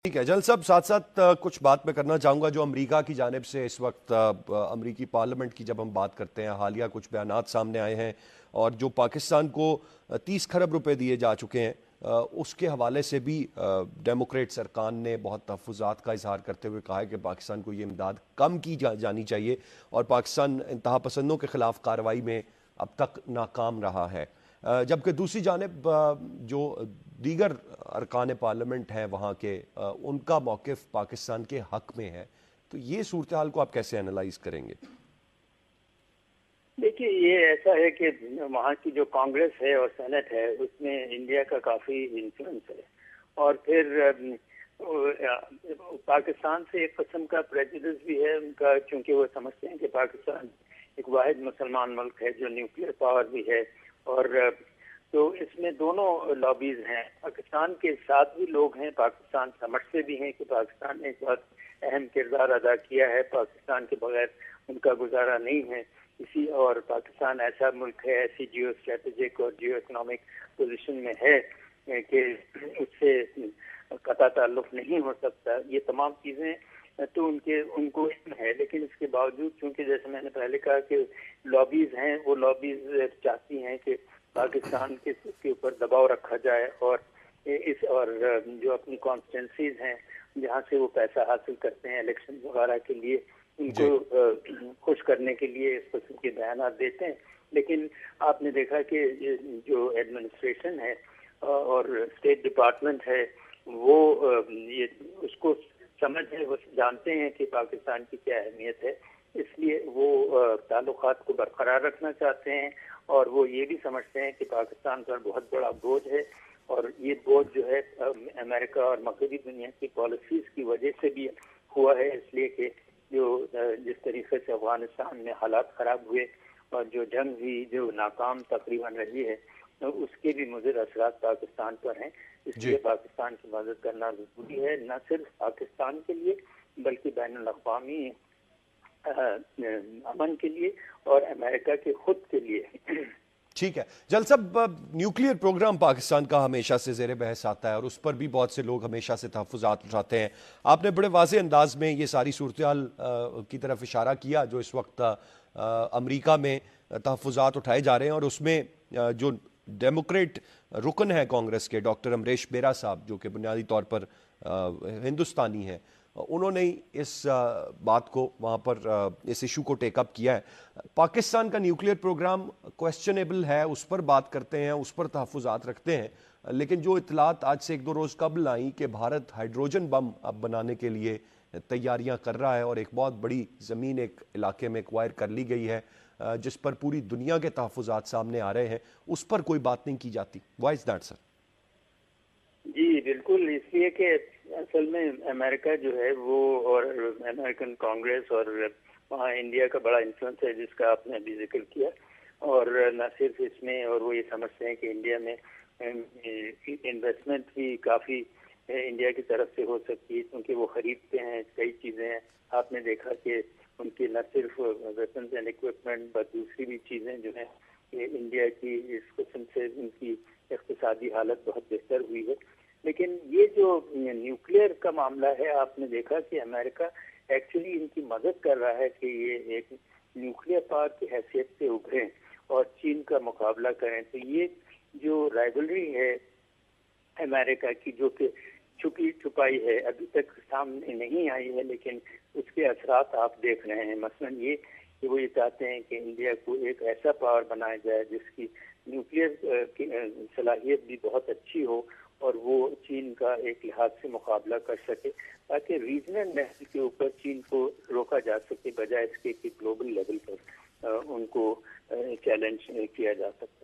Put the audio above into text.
ठीक है। जल साहब, साथ साथ कुछ बात मैं करना चाहूँगा जो अमेरिका की जानिब से इस वक्त अमेरिकी पार्लियामेंट की जब हम बात करते हैं, हालिया कुछ बयानात सामने आए हैं और जो पाकिस्तान को 30 खरब रुपए दिए जा चुके हैं, उसके हवाले से भी डेमोक्रेट सरकार ने बहुत तहफ़्फ़ुज़ात का इजहार करते हुए कहा है कि पाकिस्तान को ये इमदाद कम की जानी चाहिए और पाकिस्तान इंतहा पसंदों के ख़िलाफ़ कार्रवाई में अब तक नाकाम रहा है। जबकि दूसरी जानिब जो दीगर अरकान पार्लियामेंट हैं वहाँ के, उनका मौक़िफ़ पाकिस्तान के हक़ में है। तो ये सूरत हाल को आप कैसे एनालाइज करेंगे? देखिए, ये ऐसा है कि वहाँ की जो कांग्रेस है और सेनेट है उसमें इंडिया का काफ़ी इन्फ्लुएंस है और फिर पाकिस्तान से एक किस्म का प्रेजुडिस भी है उनका, क्योंकि वो समझते हैं कि पाकिस्तान एक वाहिद मुसलमान मुल्क है जो न्यूक्लियर पावर भी है। और तो इसमें दोनों लॉबीज हैं, पाकिस्तान के साथ भी लोग हैं, पाकिस्तान समझते भी हैं कि पाकिस्तान ने एक बहुत अहम किरदार अदा किया है, पाकिस्तान के बगैर उनका गुजारा नहीं है। इसी और पाकिस्तान ऐसा मुल्क है, ऐसी जियो स्ट्रेटेजिक और जियो इकोनॉमिक पोजीशन में है कि उससे कतई ताल्लुक नहीं हो सकता। ये तमाम चीज़ें तो उनको है, लेकिन इसके बावजूद चूंकि जैसे मैंने पहले कहा कि लॉबीज हैं, वो लॉबीज चाहती हैं कि पाकिस्तान के ऊपर दबाव रखा जाए और जो अपनी कॉन्स्टिट्यूंसीज हैं जहाँ से वो पैसा हासिल करते हैं इलेक्शन वगैरह के लिए, उनको खुश करने के लिए इस किस्म के बयान देते हैं। लेकिन आपने देखा कि जो एडमिनिस्ट्रेशन है और स्टेट डिपार्टमेंट है वो ये उसको समझ है, वो जानते हैं कि पाकिस्तान की क्या अहमियत है, इसलिए वो ताल्लुकात को बरकरार रखना चाहते हैं और वो ये भी समझते हैं कि पाकिस्तान पर बहुत बड़ा बोझ है और ये बोझ जो है अमेरिका और मगरबी दुनिया की पॉलिसीज की वजह से भी हुआ है, इसलिए कि जिस तरीके से अफगानिस्तान में हालात खराब हुए और जो जंग भी जो नाकाम तकरीबन रही है, तो उसके भी मुज़िर असरात पाकिस्तान पर हैं। इसलिए पाकिस्तान की मदद करना जरूरी है, न सिर्फ पाकिस्तान के लिए बल्कि बैनुल अक़वामी अमन के लिए और अमेरिका के खुद के लिए। ठीक है। जल साहब, न्यूक्लियर प्रोग्राम पाकिस्तान का हमेशा से ज़ेर बहस आता है और उस पर भी बहुत से लोग हमेशा से तहफ़्फ़ुज़ात उठाते हैं। आपने बड़े वाज़ेह अंदाज में ये सारी सूरत हाल की तरफ इशारा किया जो इस वक्त अमेरिका में तहफ़्फ़ुज़ात उठाए जा रहे हैं और उसमें जो डेमोक्रेट रुकन है कांग्रेस के, डॉक्टर अमरीश बेरा साहब, जो कि बुनियादी तौर पर हिंदुस्तानी हैं, उन्होंने इस बात को वहाँ पर इस इशू को टेकअप किया है। पाकिस्तान का न्यूक्लियर प्रोग्राम क्वेश्चनेबल है, उस पर बात करते हैं, उस पर तहफ़्फ़ुज़ात रखते हैं, लेकिन जो इतलात आज से 1-2 रोज़ कबल आई कि भारत हाइड्रोजन बम अब बनाने के लिए तैयारियां कर रहा है और एक बहुत बड़ी ज़मीन एक इलाके में एक्वायर कर ली गई है जिस पर पूरी दुनिया के तहफ़्फ़ुज़ात सामने आ रहे हैं, उस पर कोई बात नहीं की जाती। Why is that sir? जी बिल्कुल, इसलिए कि असल में अमेरिका जो है वो और अमेरिकन कांग्रेस और वहाँ इंडिया का बड़ा इन्फ्लुएंस है जिसका आपने अभी जिक्र किया, और न सिर्फ इसमें, और वो ये समझते हैं कि इंडिया में इन्वेस्टमेंट भी काफ़ी इंडिया की तरफ से हो सकती है क्योंकि वो खरीदते हैं कई चीज़ें हैं। आपने देखा कि उनकी न सिर्फ वेपन्स एंड इक्विपमेंट बट दूसरी भी चीज़ें जो हैं इंडिया की इस किस्म से उनकी इक़्तिसादी हालत बहुत बेहतर हुई है। लेकिन ये जो न्यूक्लियर का मामला है, आपने देखा कि अमेरिका एक्चुअली इनकी मदद कर रहा है कि ये एक न्यूक्लियर पावर की हैसियत से उभरें और चीन का मुकाबला करें। तो ये जो राइवलरी है अमेरिका की, जो कि छुपी छुपाई है, अभी तक सामने नहीं आई है, लेकिन उसके असरात आप देख रहे हैं। मसलन ये कि वो ये चाहते हैं कि इंडिया को एक ऐसा पावर बनाया जाए जिसकी न्यूक्लियर की सलाहियत भी बहुत अच्छी हो और वो चीन का एक लिहाज से मुकाबला कर सके, ताकि रीजनल लेवल के ऊपर चीन को रोका जा सके, बजाय इसके कि ग्लोबल लेवल पर उनको चैलेंज किया जा सकता है।